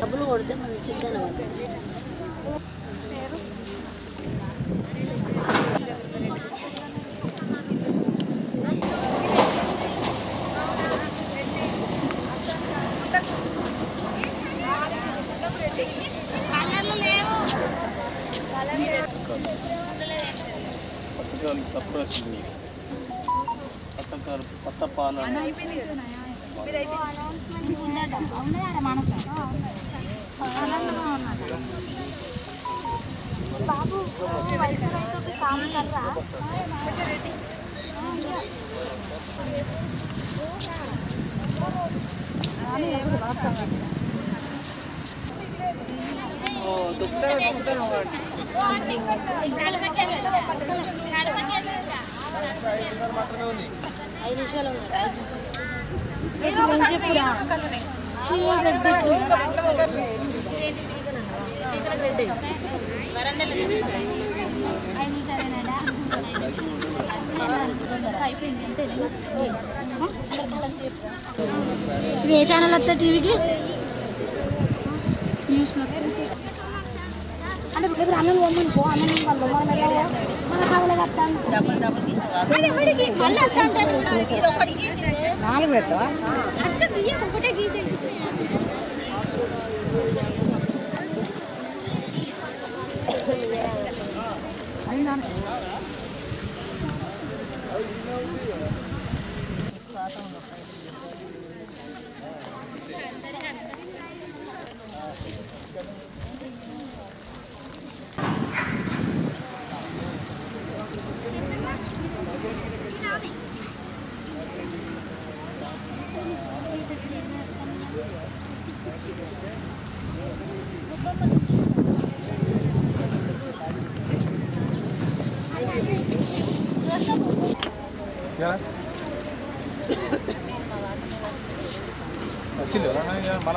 డబ్బులు కొడితే మంచిగా కొత్త పాలు బాబు ఇది ఏ ఛానల్ వస్తా టీవీకి న్యూస్ అంటే ఇప్పుడు అన్నం పోమని పో అన్నం వాళ్ళు మన కావాలి వస్తాను 4 పెడతావా అక్క గీయ ఒకటే గీతే అయినా వచ్చింది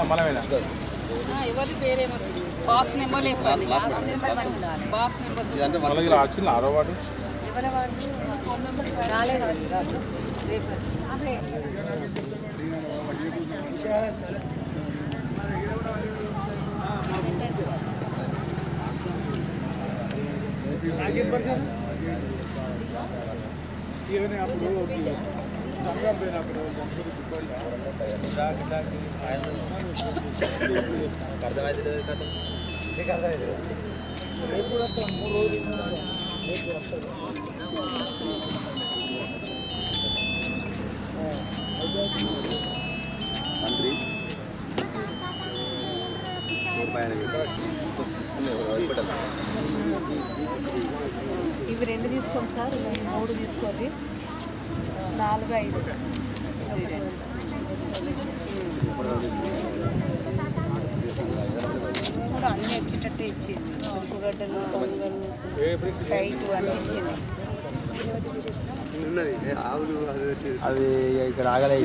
మనమేనా ఎవరి పేరేమో బాక్స్ నెంబర్ వేసుకోవాలి బాక్స్ నెంబర్ వచ్చింది 6వ వార్డు ఫోన్ నెంబర్ రాలేదు రేపు ఇవి 2 తీసుకోండి సార్ 3 తీసుకోండి 4 5 కూడా అన్నీ వచ్చేటట్టు ఇచ్చింది ఉల్లిగడ్డలు పొంగలు టైట్ అన్నీ ఇచ్చింది అది ఇక్కడ ఆగలే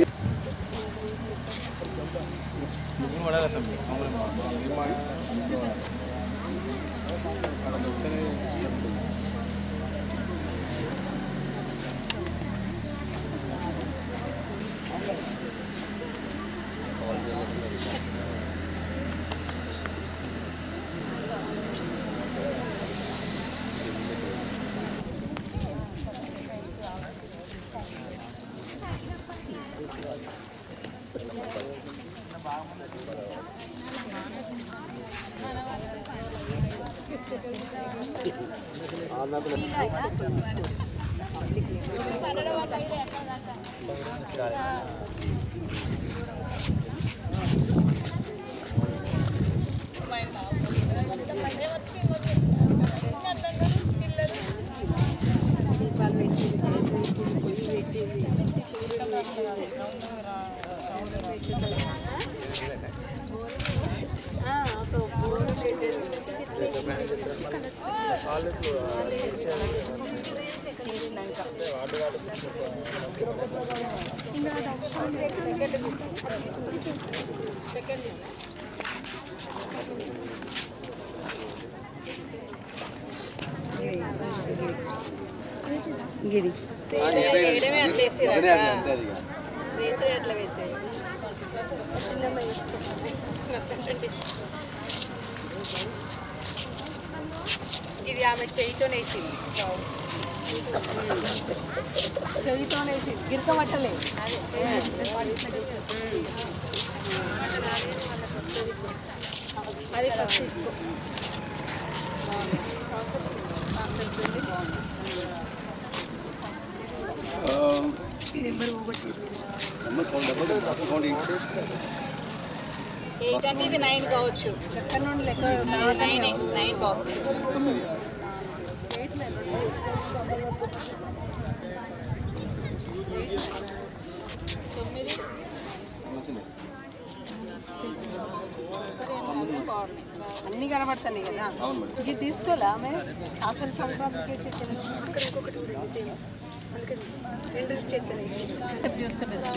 గిరి వేయడమే అట్లా వేసేది అట్లా వేసేది ఇది ఆమె చెయ్యితోనే వేసింది చెయ్యితోనే వేసింది గిరక పట్టలే అది ఫస్ట్ తీసుకో ఎయిట్ అంటే ఇది 9 కావచ్చు ఎక్కడ నుండి లెక్క 9 బాక్స్ అన్నీ కనబడతాయి కదా ఇది తీసుకోలే ఆమె అసలు రెండు చేస్తాను చూస్తే బెస్ట్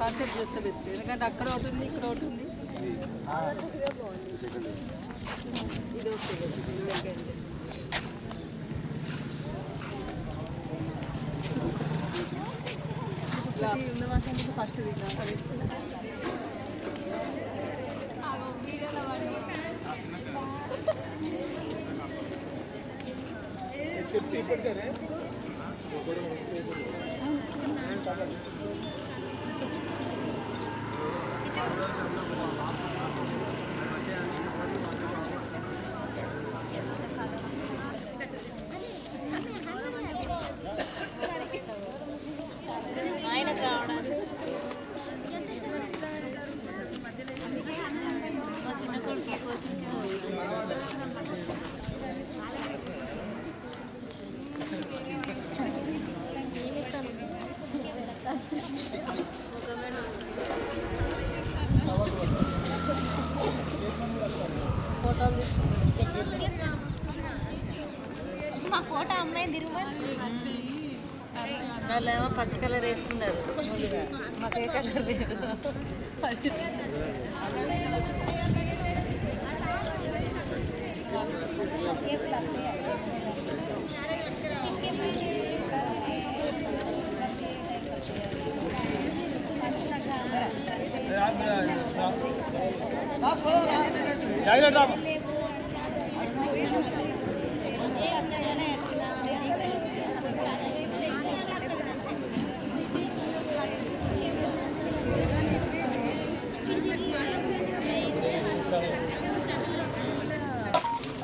కాన్సెప్ట్ చూస్తే బెస్ట్ ఎందుకంటే అక్కడ ఒకటి ఉంది ఇక్కడ ఒకటి ఉంది ఇది ఓకే సెకండ్ ఫస్ట్ ఆయనకు రావడానికి మా చిన్న కొడుకు కోసం మా ఫోటో అమ్మాయి తిరుమల వాళ్ళేమో పచ్చ కలర్ వేసుకున్నారు ముందుగా మాకు ఏ కలర్ లేదు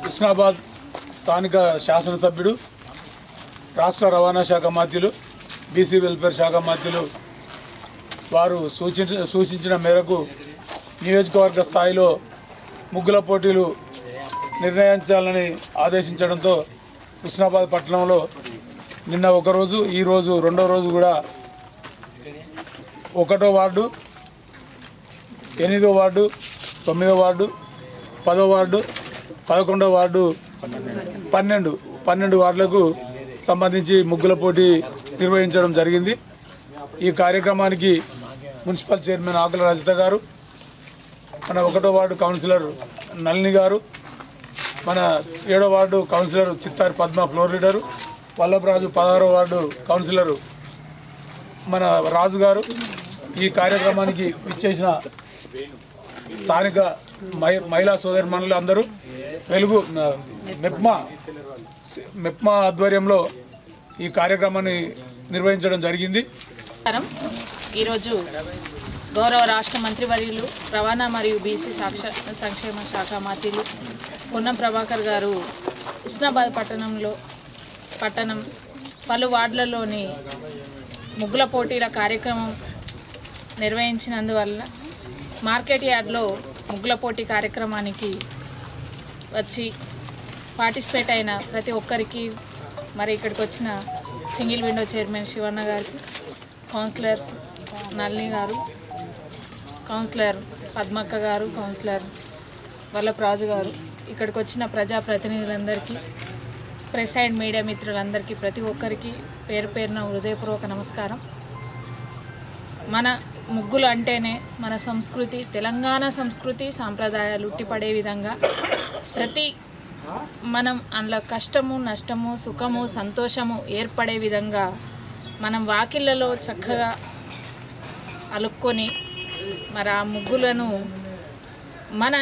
హుస్నాబాద్ స్థానిక శాసనసభ్యుడు రాష్ట్ర రవాణా శాఖ మంత్రులు బీసీ వెల్ఫేర్ శాఖ మంత్రులు వారు సూచించిన మేరకు నియోజకవర్గ స్థాయిలో ముగ్గుల పోటీలు నిర్ణయించాలని ఆదేశించడంతో హుస్నాబాద్ పట్టణంలో నిన్న ఒకరోజు ఈరోజు రెండో రోజు కూడా 1వ వార్డు 8వ వార్డు 9వ వార్డు 10వ వార్డు 11వ వార్డు 12 వార్డులకు సంబంధించి ముగ్గుల పోటీ నిర్వహించడం జరిగింది. ఈ కార్యక్రమానికి మున్సిపల్ చైర్మన్ ఆకుల రజిత గారు, మన 1వ వార్డు కౌన్సిలర్ నళిని గారు, మన 7వ ward councillor Chittari Padma floor leader, Vallabharaju 16వ వార్డు కౌన్సిలరు మన రాజు గారు, ఈ కార్యక్రమానికి ఇచ్చేసిన స్థానిక మహిళా సోదరిమణులు అందరూ వెలుగు మెప్మా ఆధ్వర్యంలో ఈ కార్యక్రమాన్ని నిర్వహించడం జరిగింది. ఈరోజు గౌరవ రాష్ట్ర మంత్రివర్యులు రవాణా మరియు బీసీ సంక్షేమ శాఖ మంత్రులు పొన్నం ప్రభాకర్ గారు హుస్నాబాద్ పట్టణం పలు వార్డులలోని ముగ్గుల పోటీల కార్యక్రమం నిర్వహించినందువల్ల మార్కెట్ యార్డ్లో ముగ్గుల పోటీ కార్యక్రమానికి వచ్చి పార్టిసిపేట్ అయిన ప్రతి ఒక్కరికి, మరి ఇక్కడికి వచ్చిన సింగిల్ విండో చైర్మన్ శివన్న గారికి, కౌన్సిలర్స్ నళిని గారు, కౌన్సిలర్ పద్మక్క గారు, కౌన్సిలర్ వల్లభరాజు గారు, ఇక్కడికి వచ్చిన ప్రజాప్రతినిధులందరికీ, ప్రెస్ అండ్ మీడియా మిత్రులందరికీ ప్రతి ఒక్కరికి పేరు పేరున హృదయపూర్వక నమస్కారం. మన ముగ్గులు అంటేనే మన సంస్కృతి, తెలంగాణ సంస్కృతి సాంప్రదాయాలు ఉట్టిపడే విధంగా ప్రతి మనం అందులో కష్టము నష్టము సుఖము సంతోషము ఏర్పడే విధంగా మనం వాకిళ్ళలో చక్కగా అలుక్కొని మరి ఆ ముగ్గులను మన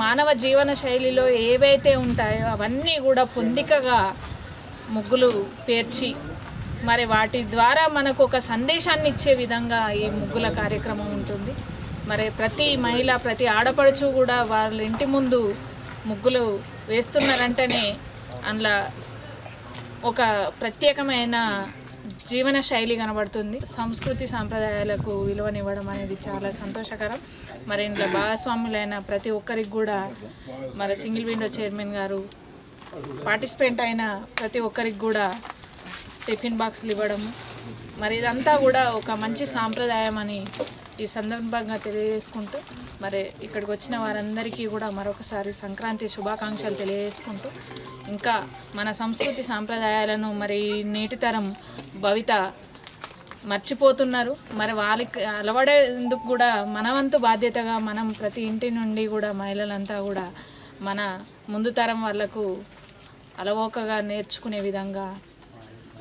మానవ జీవన శైలిలో ఏవైతే ఉంటాయో అవన్నీ కూడా పొందికగా ముగ్గులు పేర్చి మరి వాటి ద్వారా మనకు ఒక సందేశాన్ని ఇచ్చే విధంగా ఈ ముగ్గుల కార్యక్రమం ఉంటుంది. మరి ప్రతి మహిళ ప్రతి ఆడపడుచు కూడా వాళ్ళ ఇంటి ముందు ముగ్గులు వేస్తున్నారంటేనే అందులో ఒక ప్రత్యేకమైన జీవన శైలి కనబడుతుంది. సంస్కృతి సాంప్రదాయాలకు విలువనివ్వడం అనేది చాలా సంతోషకరం. మరి ఇందులో భాగస్వాములైన ప్రతి ఒక్కరికి కూడా మరి సింగిల్ విండో చైర్మన్ గారు పార్టిసిపేట్ అయిన ప్రతి ఒక్కరికి కూడా టిఫిన్ బాక్సులు ఇవ్వడము మరి ఇదంతా కూడా ఒక మంచి సాంప్రదాయం అని ఈ సందర్భంగా తెలియజేసుకుంటూ మరి ఇక్కడికి వచ్చిన వారందరికీ కూడా మరొకసారి సంక్రాంతి శుభాకాంక్షలు తెలియజేసుకుంటూ ఇంకా మన సంస్కృతి సాంప్రదాయాలను మరి నేటి తరం భవిత మర్చిపోతున్నారు. మరి వాళ్ళకి అలవడేందుకు కూడా మనవంతు బాధ్యతగా మనం ప్రతి ఇంటి నుండి కూడా మహిళలంతా కూడా మన ముందు తరం వాళ్లకు అలవోకగా నేర్చుకునే విధంగా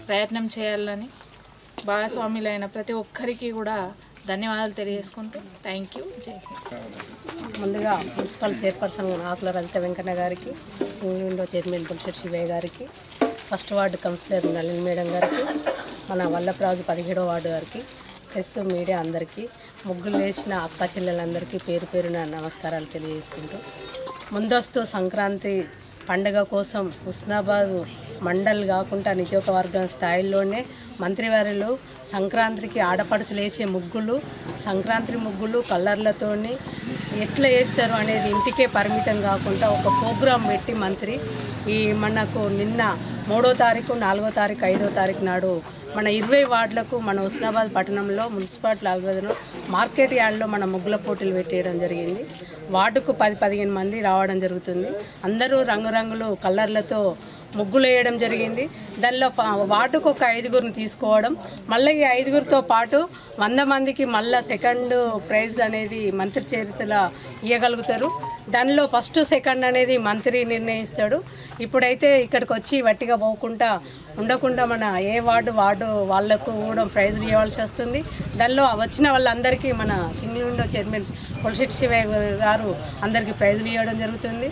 ప్రయత్నం చేయాలని భాగస్వాములైన ప్రతి ఒక్కరికి కూడా ధన్యవాదాలు తెలియజేసుకుంటూ థ్యాంక్ యూ. జై హింద్. ముందుగా మున్సిపల్ చైర్పర్సన్ ఆకుల రజిత వెంకన్న గారికి, single window chairman Pulishetti Shivayya గారికి, first ward councillor Nalini madam గారికి, మన వల్లభరాజు 17వ వార్డు గారికి, ప్రెస్ మీడియా అందరికీ, ముగ్గులు వేసిన అక్క చెల్లెలందరికీ పేరు పేరున నమస్కారాలు తెలియజేసుకుంటూ ముందస్తు సంక్రాంతి పండుగ కోసం హుస్నాబాద్ మండల్ కాకుండా నియోజకవర్గం స్థాయిలోనే మంత్రివర్యులు సంక్రాంతికి ఆడపడుచులు వేసే ముగ్గులు, సంక్రాంతి ముగ్గులు కలర్లతోని ఎట్లా వేస్తారు అనేది ఇంటికే పరిమితం కాకుండా ఒక ప్రోగ్రాం పెట్టి మంత్రి మనకు నిన్న 3వ తారీఖు 4వ తారీఖు 5వ తారీఖు నాడు మన 20 వార్డులకు మన హుస్నాబాద్ పట్టణంలో మున్సిపాలిటీ ఆల్వదను మార్కెట్ యార్డ్లో మన ముగ్గుల పోటీలు పెట్టేయడం జరిగింది. వార్డుకు 10-15 మంది రావడం జరుగుతుంది. అందరూ రంగురంగులు కలర్లతో ముగ్గులు వేయడం జరిగింది. దానిలో వార్డుకు ఒక 5గురిని తీసుకోవడం, మళ్ళీ ఈ 5గురితో పాటు 100 మందికి మళ్ళీ సెకండ్ ప్రైజ్ అనేది మంత్రి చేతిలో ఇవ్వగలుగుతారు. దానిలో ఫస్ట్ సెకండ్ అనేది మంత్రి నిర్ణయిస్తాడు. ఇప్పుడైతే ఇక్కడికి వచ్చి వట్టిగా పోకుండా ఉండకుండా మన ఏ వార్డు వాళ్లకు కూడా ప్రైజులు ఇవ్వాల్సి వస్తుంది. దానిలో వచ్చిన వాళ్ళందరికీ మన single window chairman Pulishetti Shivayya గారు అందరికీ ప్రైజులు ఇవ్వడం జరుగుతుంది.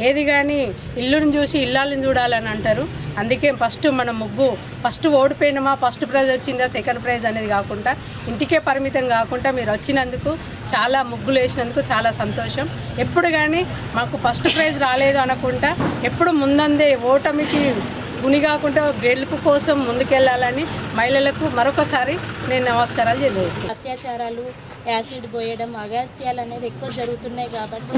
ఏది కానీ ఇల్లుని చూసి ఇల్లాలని చూడాలని అంటారు. అందుకే ఫస్ట్ మన ముగ్గు ఫస్ట్ ఓడిపోయినామా, ఫస్ట్ ప్రైజ్ వచ్చిందా, సెకండ్ ప్రైజ్ అనేది కాకుండా ఇంటికే పరిమితం కాకుండా మీరు వచ్చినందుకు, చాలా ముగ్గులు వేసినందుకు చాలా సంతోషం. ఎప్పుడు కానీ మాకు ఫస్ట్ ప్రైజ్ రాలేదు అనకుండా ఎప్పుడు ముందందే ఓటమికి గుని కాకుండా గెలుపు కోసం ముందుకెళ్లాలని మహిళలకు మరొకసారి నేను నమస్కారాలు తెలియజేస్తున్నాను. అత్యాచారాలు, యాసిడ్ పోయడం, అగత్యాలు అనేది ఎక్కువ జరుగుతున్నాయి కాబట్టి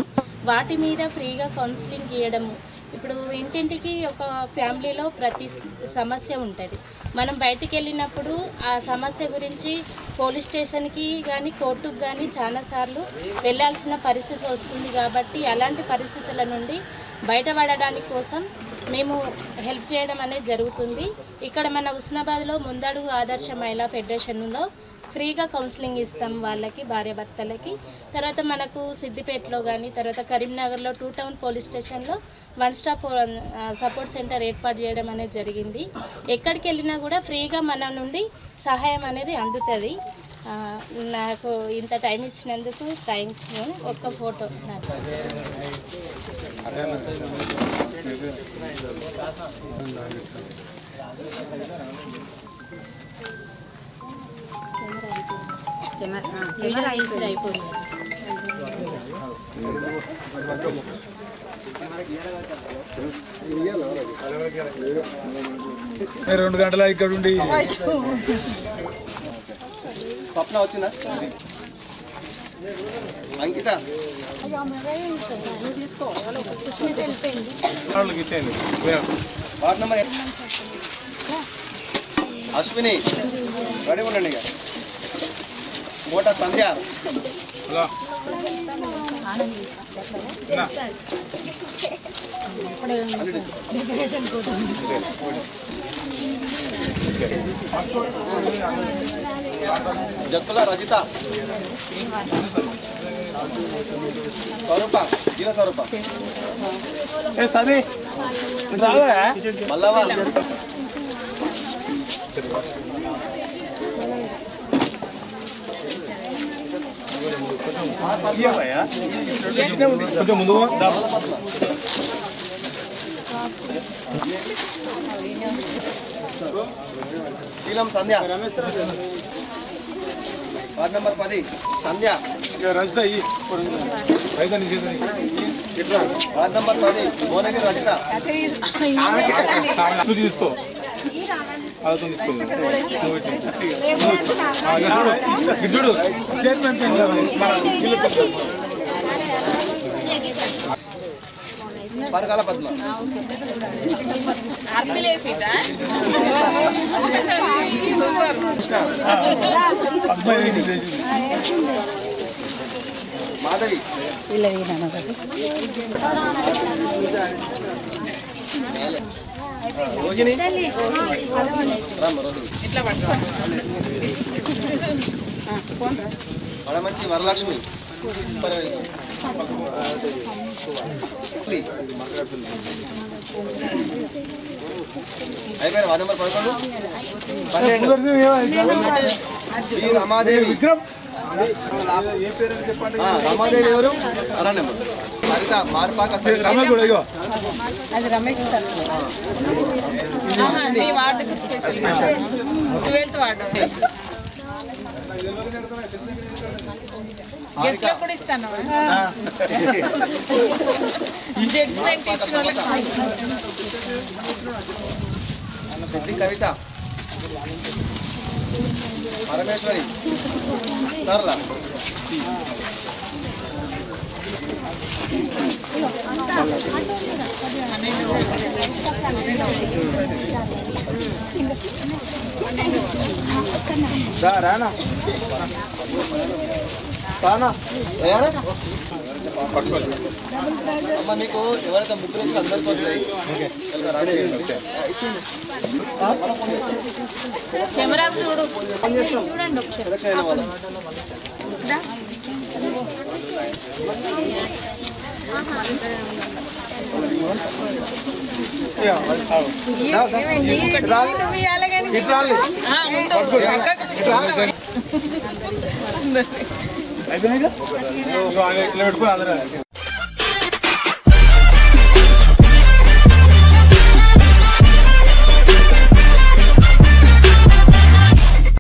వాటి మీద ఫ్రీగా కౌన్సిలింగ్ ఇవ్వడము. ఇప్పుడు ఇంటింటికి ఒక ఫ్యామిలీలో ప్రతి సమస్య ఉంటుంది. మనం బయటికి వెళ్ళినప్పుడు ఆ సమస్య గురించి పోలీస్ స్టేషన్కి కానీ కోర్టుకు కానీ చాలాసార్లు వెళ్ళాల్సిన పరిస్థితి వస్తుంది. కాబట్టి అలాంటి పరిస్థితుల నుండి బయటపడడానికి కోసం మేము హెల్ప్ చేయడం అనేది జరుగుతుంది. ఇక్కడ మన హుస్నాబాద్లో ముందడుగు ఆదర్శ మహిళా ఫెడరేషన్లో ఫ్రీగా కౌన్సిలింగ్ ఇస్తాం వాళ్ళకి, భార్యాభర్తలకి. తర్వాత మనకు సిద్దిపేటలో కానీ, తర్వాత కరీంనగర్లో 2 టౌన్ పోలీస్ స్టేషన్లో 1 స్టాప్ సపోర్ట్ సెంటర్ ఏర్పాటు చేయడం అనేది జరిగింది. ఎక్కడికి వెళ్ళినా కూడా ఫ్రీగా మన నుండి సహాయం అనేది అందుతుంది. నాకు ఇంత టైం ఇచ్చినందుకు థ్యాంక్స్. ఒక్క ఫోటో నాకు కెమెరా అయిపోయింది. 2 గంటల ఇక్కడ ఉండి స్వప్న వచ్చిందా? అంకిత వార్డ్ నెంబర్ అశ్విని రెడీ ఉండండి. ఇక మోటా సంధ్య జక్కుల రజిత స్వరూప జీవ స్వరూప సది రావా మల్లవా కొంచెం ముందు శీలం సంధ్య వార్డ్ నెంబర్ 10 సంధ్య రజిత వార్డ్ నెంబర్ 10 భువనగిరి రజిత తీసుకో చూడు చైర్మన్ పరకాల పద్మ మాధవి రోహిణి మంచి వరలక్ష్మి అయిపోయింది వార్డ్ నెంబర్ 11 రమాదేవి విక్రమ్ రమాదేవి ఎవరు అలా నెంబర్ సరిత మార్పాక అది రమేష్ వార్డుకు స్పెషల్ 12th వార్డు గెస్ట్లకు కూడా ఇస్తాను జడ్జిమెంట్ ఇచ్చిన వాళ్ళకి కవిత పరమేశ్వరి సరళ రానా రానా అమ్మ నీకు ఎవరైతే ముగ్గురు వచ్చి అందరికీ వస్తాయి కెమెరా చూడు సెలక్షన్ అయిన వాళ్ళు అయిపోయినాయి